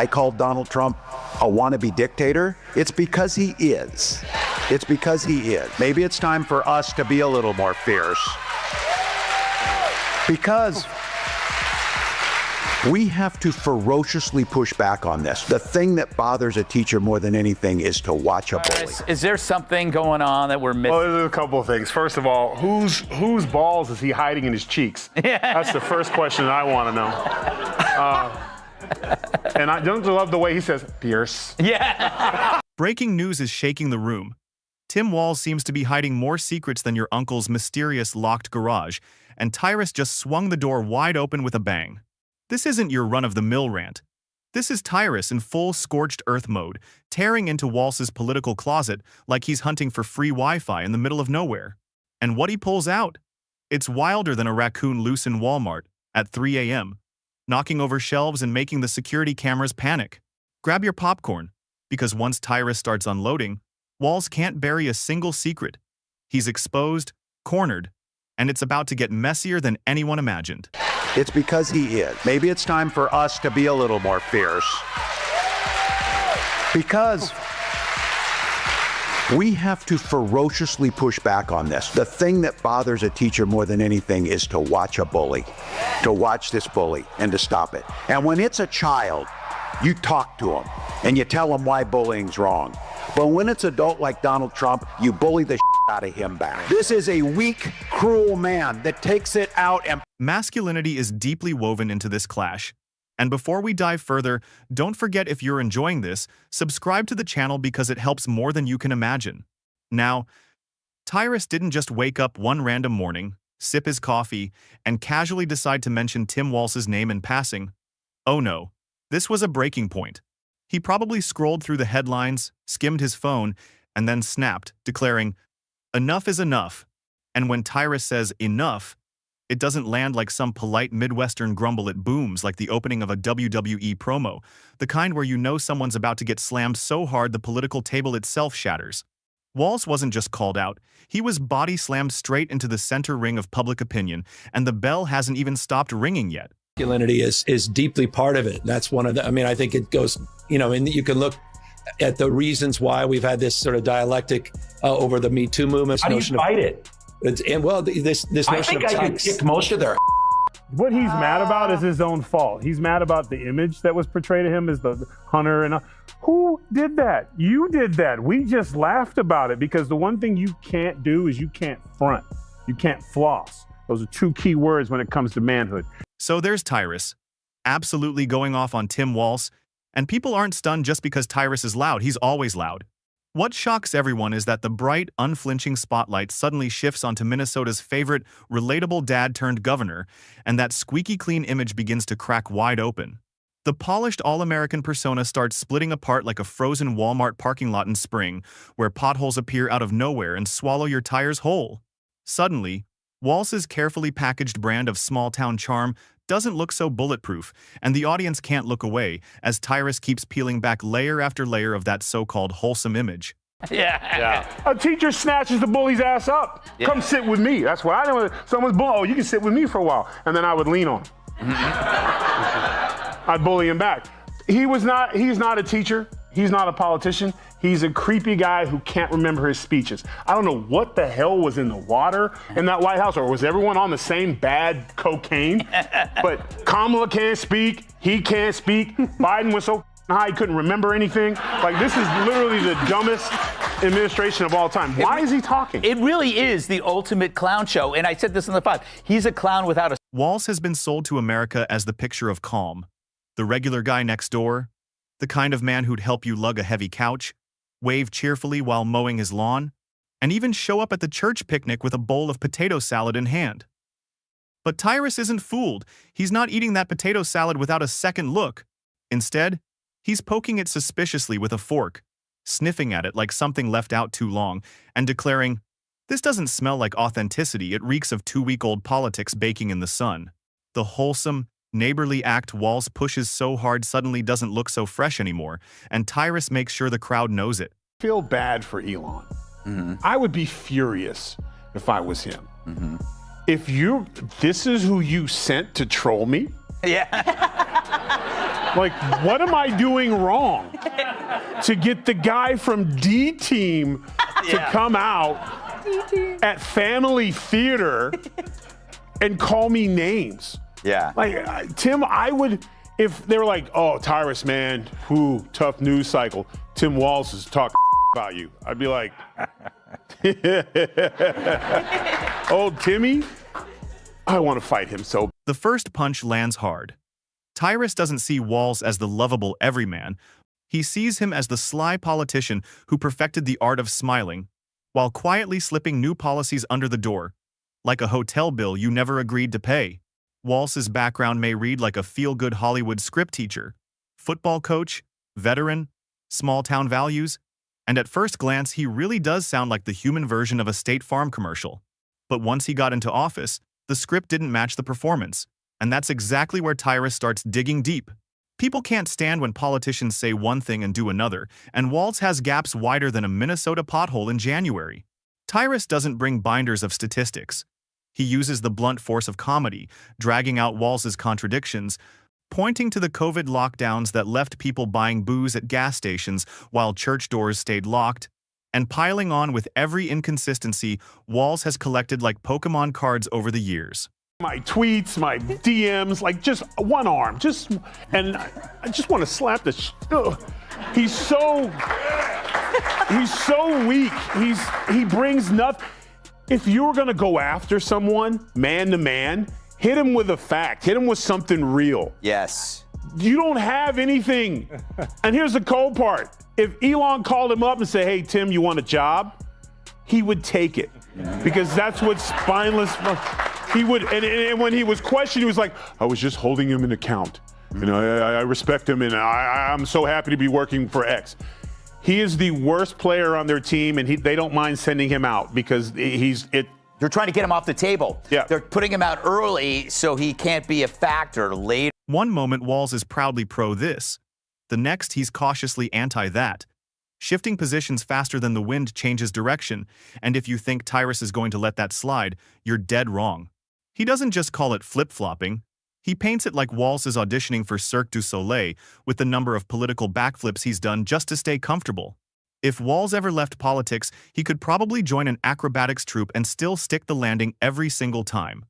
I called Donald Trump a wannabe dictator. It's because he is. It's because he is. Maybe it's time for us to be a little more fierce. Because we have to ferociously push back on this. The thing that bothers a teacher more than anything is to watch a bully. Is there something going on that we're missing? Well, there's a couple of things. First of all, whose balls is he hiding in his cheeks? Yeah. That's the first question I want to know. And I don't love the way he says, fierce. Yeah. Breaking news is shaking the room. Tim Walz seems to be hiding more secrets than your uncle's mysterious locked garage, and Tyrus just swung the door wide open with a bang. This isn't your run-of-the-mill rant. This is Tyrus in full scorched earth mode, tearing into Walz's political closet like he's hunting for free Wi-Fi in the middle of nowhere. And what he pulls out? It's wilder than a raccoon loose in Walmart at 3 a.m., knocking over shelves and making the security cameras panic. Grab your popcorn, because once Tyrus starts unloading, Walz can't bury a single secret. He's exposed, cornered, and it's about to get messier than anyone imagined. It's because he is. Maybe it's time for us to be a little more fierce. Because we have to ferociously push back on this. The thing that bothers a teacher more than anything is to watch a bully, to watch this bully and to stop it. And when it's a child, you talk to them and you tell them why bullying's wrong. But when it's adult like Donald Trump, you bully the out of him back. This is a weak, cruel man that takes it out and... Masculinity is deeply woven into this clash. And before we dive further, don't forget, if you're enjoying this, subscribe to the channel because it helps more than you can imagine. Now, Tyrus didn't just wake up one random morning, sip his coffee, and casually decide to mention Tim Walz's name in passing. Oh no, this was a breaking point. He probably scrolled through the headlines, skimmed his phone, and then snapped, declaring, "Enough is enough." And when Tyrus says enough, it doesn't land like some polite Midwestern grumble. It booms like the opening of a WWE promo, the kind where you know someone's about to get slammed so hard the political table itself shatters. Walz wasn't just called out, he was body slammed straight into the center ring of public opinion, and the bell hasn't even stopped ringing yet. Masculinity is deeply part of it. That's one of the, I think it goes, and you can look at the reasons why we've had this sort of dialectic over the Me Too movement. How do you fight it? This notion I think of I could kick most of their. What he's mad about is his own fault. He's mad about the image that was portrayed of him as the hunter. And who did that? You did that. We just laughed about it because the one thing you can't do is you can't front. You can't floss. Those are two key words when it comes to manhood. So there's Tyrus, absolutely going off on Tim Walz, and people aren't stunned just because Tyrus is loud. He's always loud. What shocks everyone is that the bright, unflinching spotlight suddenly shifts onto Minnesota's favorite, relatable dad-turned-governor, and that squeaky clean image begins to crack wide open. The polished all-American persona starts splitting apart like a frozen Walmart parking lot in spring, where potholes appear out of nowhere and swallow your tires whole. Suddenly, Walz's carefully packaged brand of small-town charm doesn't look so bulletproof, and the audience can't look away as Tyrus keeps peeling back layer after layer of that so-called wholesome image. Yeah. A teacher snatches the bully's ass up. Yeah. Come sit with me. That's what I know. Someone's bullying. Oh, you can sit with me for a while. And then I would lean on him. I'd bully him back. He's not a teacher. He's not a politician. He's a creepy guy who can't remember his speeches. I don't know what the hell was in the water in that White House, or was everyone on the same bad cocaine? But Kamala can't speak. He can't speak. Biden was so high he couldn't remember anything. Like, this is literally the dumbest administration of all time. Why is he talking? It really is the ultimate clown show. And I said this in the 5. He's a clown without a... Walz has been sold to America as the picture of calm, the regular guy next door, the kind of man who'd help you lug a heavy couch, wave cheerfully while mowing his lawn, and even show up at the church picnic with a bowl of potato salad in hand. But Tyrus isn't fooled. He's not eating that potato salad without a second look. Instead, he's poking it suspiciously with a fork, sniffing at it like something left out too long, and declaring, "This doesn't smell like authenticity, it reeks of 2-week-old politics baking in the sun." The wholesome, neighborly act Walz pushes so hard suddenly doesn't look so fresh anymore, and Tyrus makes sure the crowd knows it. I feel bad for Elon. I would be furious if I was him. If this is who you sent to troll me? Yeah. Like, what am I doing wrong to get the guy from D Team to come out at Family Theater and call me names? Yeah. Like, Tim, I would, if they were like, oh, Tyrus, man, whoo, tough news cycle. Tim Walz is talking about you. I'd be like, old Timmy, I want to fight him so. The first punch lands hard. Tyrus doesn't see Walz as the lovable everyman. He sees him as the sly politician who perfected the art of smiling, while quietly slipping new policies under the door, like a hotel bill you never agreed to pay. Walz's background may read like a feel-good Hollywood script teacher, football coach, veteran, small-town values, and at first glance he really does sound like the human version of a State Farm commercial. But once he got into office, the script didn't match the performance, and that's exactly where Tyrus starts digging deep. People can't stand when politicians say one thing and do another, and Walz has gaps wider than a Minnesota pothole in January. Tyrus doesn't bring binders of statistics. He uses the blunt force of comedy, dragging out Walz's contradictions, pointing to the COVID lockdowns that left people buying booze at gas stations while church doors stayed locked, and piling on with every inconsistency Walz has collected like Pokemon cards over the years. My tweets, my DMs, like just one arm, and I just want to slap the. He's so weak. He brings nothing. If you were gonna go after someone, man to man, hit him with a fact. Hit him with something real. Yes. You don't have anything. And here's the cold part. If Elon called him up and said, "Hey Tim, you want a job?" he would take it, because that's what spineless. He would, and when he was questioned, he was like, I was just holding him in account. You know, I respect him, and I'm so happy to be working for X. He is the worst player on their team, and they don't mind sending him out because They're trying to get him off the table. Yeah. They're putting him out early so he can't be a factor later. One moment Walz is proudly pro this. The next he's cautiously anti that. Shifting positions faster than the wind changes direction, and if you think Tyrus is going to let that slide, you're dead wrong. He doesn't just call it flip-flopping. He paints it like Walz is auditioning for Cirque du Soleil with the number of political backflips he's done just to stay comfortable. If Walz ever left politics, he could probably join an acrobatics troupe and still stick the landing every single time.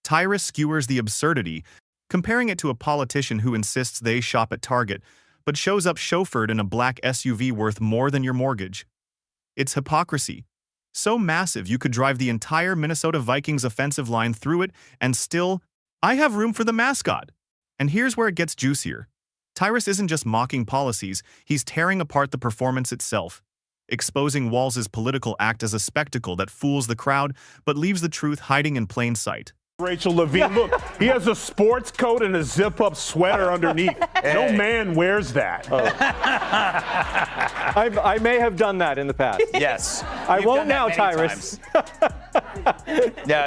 Tyrus skewers the absurdity, comparing it to a politician who insists they shop at Target, but shows up chauffeured in a black SUV worth more than your mortgage. It's hypocrisy. So massive you could drive the entire Minnesota Vikings offensive line through it and still, I have room for the mascot. And here's where it gets juicier. Tyrus isn't just mocking policies, he's tearing apart the performance itself, exposing Walz's political act as a spectacle that fools the crowd but leaves the truth hiding in plain sight. Rachel Levine, look, he has a sports coat and a zip-up sweater underneath. No man wears that. I may have done that in the past. Yes. I You've won't done that now, many Tyrus. No,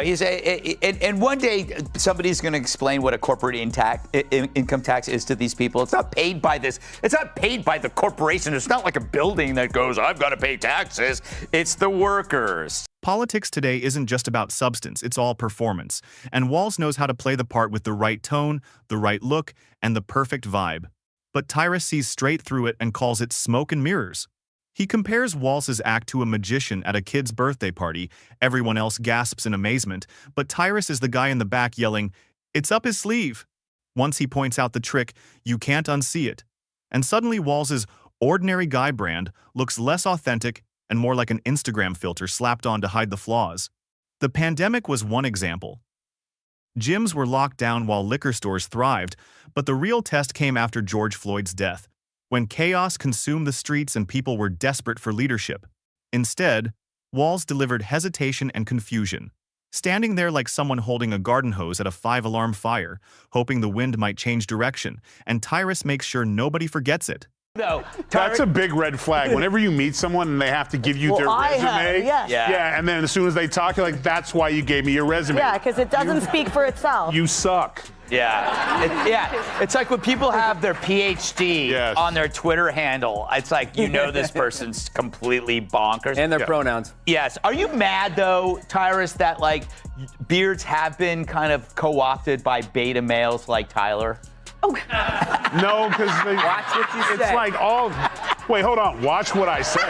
and one day somebody's going to explain what a corporate income tax is to these people. It's not paid by this. It's not paid by the corporation. It's not like a building that goes, I've got to pay taxes. It's the workers. Politics today isn't just about substance, it's all performance. And Walz knows how to play the part with the right tone, the right look, and the perfect vibe. But Tyrus sees straight through it and calls it smoke and mirrors. He compares Walz's act to a magician at a kid's birthday party. Everyone else gasps in amazement, but Tyrus is the guy in the back yelling, "It's up his sleeve." Once he points out the trick, you can't unsee it. And suddenly Walz's ordinary guy brand looks less authentic and more like an Instagram filter slapped on to hide the flaws. The pandemic was one example. Gyms were locked down while liquor stores thrived, but the real test came after George Floyd's death, when chaos consumed the streets and people were desperate for leadership. Instead, Walz delivered hesitation and confusion, standing there like someone holding a garden hose at a 5-alarm fire, hoping the wind might change direction, and Tyrus makes sure nobody forgets it. No, That's a big red flag. Whenever you meet someone and they have to give you their resume, Yeah, and then as soon as they talk, you're like, that's why you gave me your resume. Yeah, because it doesn't speak for itself. You suck. Yeah. It's like when people have their PhD on their Twitter handle. It's like, you know, this person's completely bonkers. And their pronouns. Yes. Are you mad, though, Tyrus, that, like, beards have been kind of co-opted by beta males like Tyler? No, because Watch what you say. it's like all. Wait, hold on. Watch what I say.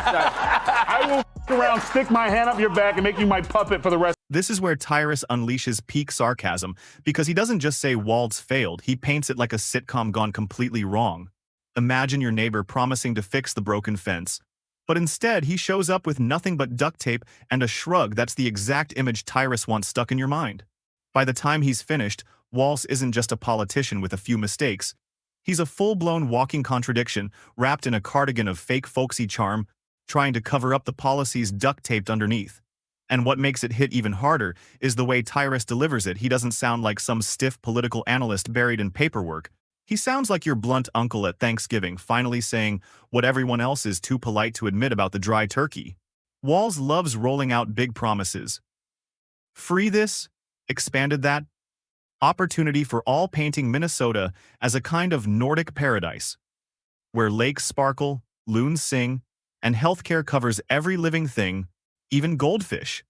I will around, stick my hand up your back, and make you my puppet for the rest. This is where Tyrus unleashes peak sarcasm, because he doesn't just say Walz failed, he paints it like a sitcom gone completely wrong. Imagine your neighbor promising to fix the broken fence. But instead, he shows up with nothing but duct tape and a shrug that's the exact image Tyrus wants stuck in your mind. By the time he's finished, Walz isn't just a politician with a few mistakes. He's a full-blown walking contradiction, wrapped in a cardigan of fake folksy charm, trying to cover up the policies duct-taped underneath. And what makes it hit even harder is the way Tyrus delivers it. He doesn't sound like some stiff political analyst buried in paperwork. He sounds like your blunt uncle at Thanksgiving, finally saying what everyone else is too polite to admit about the dry turkey. Walz loves rolling out big promises. Free this, expanded that, opportunity for all, painting Minnesota as a kind of Nordic paradise, where lakes sparkle, loons sing, and healthcare covers every living thing, even goldfish.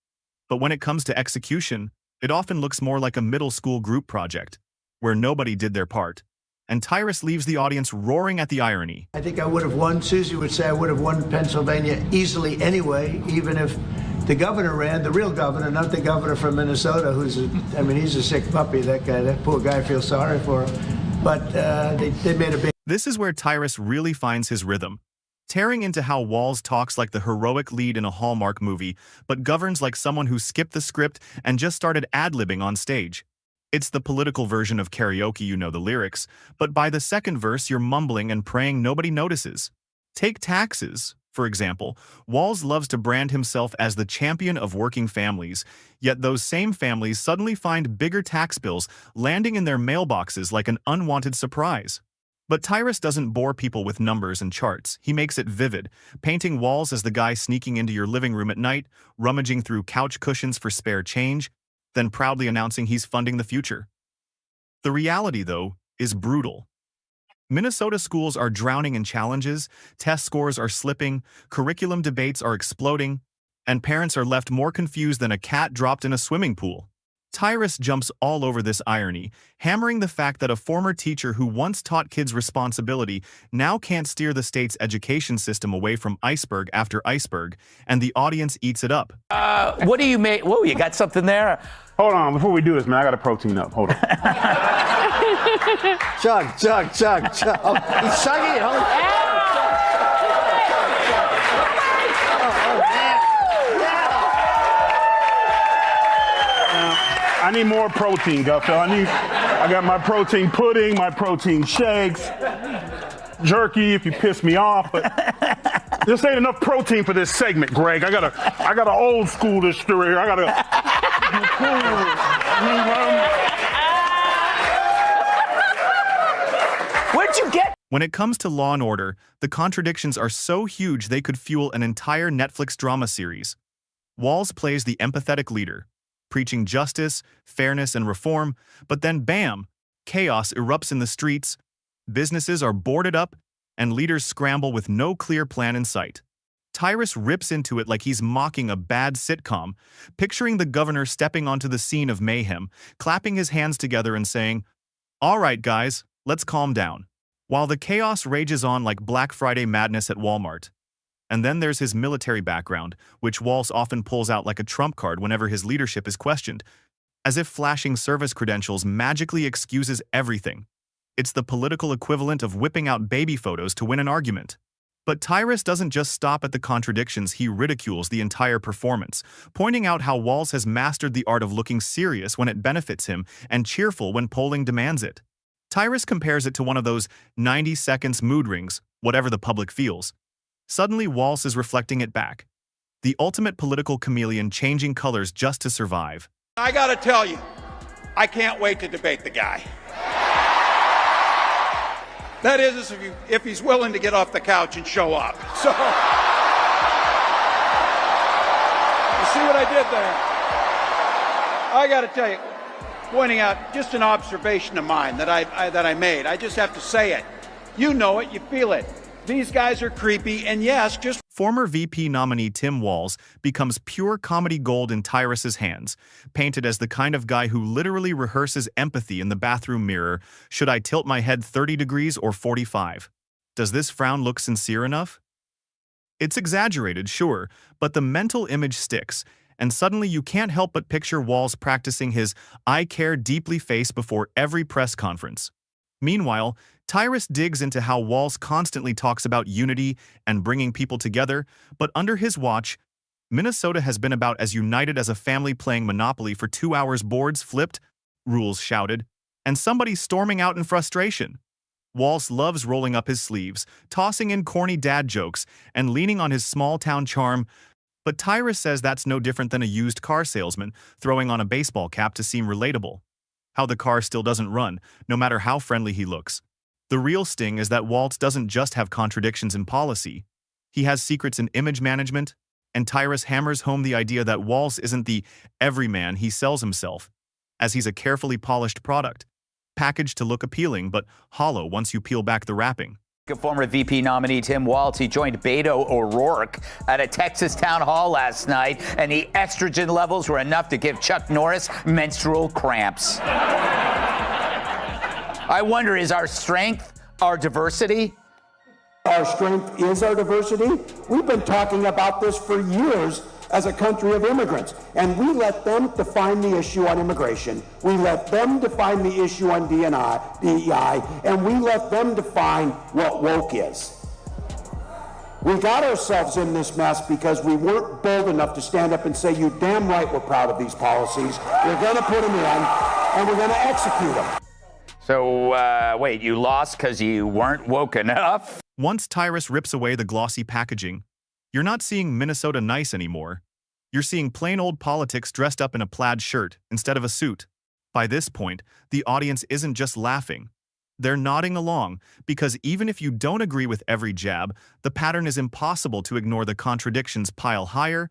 But when it comes to execution, it often looks more like a middle school group project, where nobody did their part. And Tyrus leaves the audience roaring at the irony. I think I would have won. Susie would say I would have won Pennsylvania easily anyway, even if the governor ran, the real governor, not the governor from Minnesota, he's a sick puppy, that guy. That poor guy, I feel sorry for him. But they made a big... This is where Tyrus really finds his rhythm, tearing into how Walz talks like the heroic lead in a Hallmark movie, but governs like someone who skipped the script and just started ad-libbing on stage. It's the political version of karaoke, you know the lyrics, but by the second verse you're mumbling and praying nobody notices. Take taxes, for example. Walz loves to brand himself as the champion of working families, yet those same families suddenly find bigger tax bills landing in their mailboxes like an unwanted surprise. But Tyrus doesn't bore people with numbers and charts. He makes it vivid, painting Walz as the guy sneaking into your living room at night, rummaging through couch cushions for spare change, then proudly announcing he's funding the future. The reality, though, is brutal. Minnesota schools are drowning in challenges, test scores are slipping, curriculum debates are exploding, and parents are left more confused than a cat dropped in a swimming pool. Tyrus jumps all over this irony, hammering the fact that a former teacher who once taught kids responsibility now can't steer the state's education system away from iceberg after iceberg, and the audience eats it up. What do you make? Whoa, you got something there? Hold on, before we do this, man, I got to protein up. Hold on. Chug, chug, chug, chug. Oh, he's chugging it. Holy I need more protein, Gutfeld. I got my protein pudding, my protein shakes, jerky if you piss me off, but this ain't enough protein for this segment, Greg. I gotta old school this story here. Where'd you get? When it comes to Law & Order, the contradictions are so huge they could fuel an entire Netflix drama series. Walz plays the empathetic leader, preaching justice, fairness, and reform, but then bam, chaos erupts in the streets, businesses are boarded up, and leaders scramble with no clear plan in sight. Tyrus rips into it like he's mocking a bad sitcom, picturing the governor stepping onto the scene of mayhem, clapping his hands together and saying, "All right, guys, let's calm down," while the chaos rages on like Black Friday madness at Walmart. And then there's his military background, which Walz often pulls out like a trump card whenever his leadership is questioned, as if flashing service credentials magically excuses everything. It's the political equivalent of whipping out baby photos to win an argument. But Tyrus doesn't just stop at the contradictions, he ridicules the entire performance, pointing out how Walz has mastered the art of looking serious when it benefits him and cheerful when polling demands it. Tyrus compares it to one of those 90 seconds mood rings, whatever the public feels. Suddenly, Walz is reflecting it back. The ultimate political chameleon changing colors just to survive. I gotta tell you, I can't wait to debate the guy. That is, if he's willing to get off the couch and show up. So, you see what I did there? I gotta tell you, pointing out just an observation of mine that I made. I just have to say it. You know it, you feel it. These guys are creepy, and yes, just Former VP nominee Tim Walz becomes pure comedy gold in Tyrus's hands, painted as the kind of guy who literally rehearses empathy in the bathroom mirror. Should I tilt my head 30 degrees or 45? Does this frown look sincere enough? It's exaggerated, sure, but the mental image sticks, and suddenly you can't help but picture Walz practicing his "I care deeply" face before every press conference. Meanwhile, Tyrus digs into how Walz constantly talks about unity and bringing people together, but under his watch, Minnesota has been about as united as a family playing Monopoly for 2 hours, boards flipped, rules shouted, and somebody storming out in frustration. Walz loves rolling up his sleeves, tossing in corny dad jokes, and leaning on his small-town charm, but Tyrus says that's no different than a used car salesman throwing on a baseball cap to seem relatable. How the car still doesn't run, no matter how friendly he looks. The real sting is that Walz doesn't just have contradictions in policy. He has secrets in image management, and Tyrus hammers home the idea that Walz isn't the everyman he sells himself, as he's a carefully polished product, packaged to look appealing but hollow once you peel back the wrapping. Former VP nominee Tim Walz, he joined Beto O'Rourke at a Texas town hall last night, and the estrogen levels were enough to give Chuck Norris menstrual cramps. I wonder, is our strength our diversity? Our strength is our diversity. We've been talking about this for years as a country of immigrants, and we let them define the issue on immigration. We let them define the issue on DEI, and we let them define what woke is. We got ourselves in this mess because we weren't bold enough to stand up and say, "You damn right we're proud of these policies. We're going to put them in, and we're going to execute them." So, wait, you lost because you weren't woke enough? Once Tyrus rips away the glossy packaging, you're not seeing Minnesota nice anymore. You're seeing plain old politics dressed up in a plaid shirt instead of a suit. By this point, the audience isn't just laughing. They're nodding along, because even if you don't agree with every jab, the pattern is impossible to ignore. The contradictions pile higher,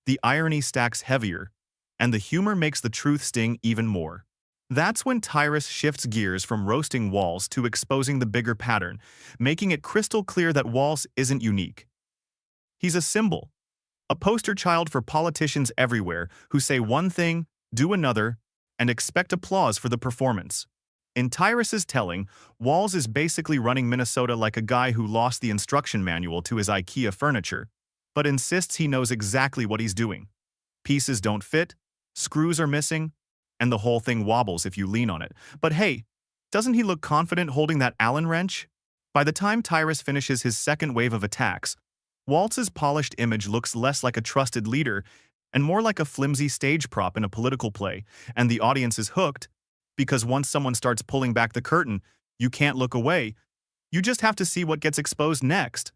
the irony stacks heavier, and the humor makes the truth sting even more. That's when Tyrus shifts gears from roasting Walz to exposing the bigger pattern, making it crystal clear that Walz isn't unique. He's a symbol, a poster child for politicians everywhere who say one thing, do another, and expect applause for the performance. In Tyrus's telling, Walz is basically running Minnesota like a guy who lost the instruction manual to his IKEA furniture, but insists he knows exactly what he's doing. Pieces don't fit, screws are missing, and the whole thing wobbles if you lean on it. But hey, doesn't he look confident holding that Allen wrench? By the time Tyrus finishes his second wave of attacks, Walz's polished image looks less like a trusted leader and more like a flimsy stage prop in a political play, and the audience is hooked, because once someone starts pulling back the curtain, you can't look away. You just have to see what gets exposed next.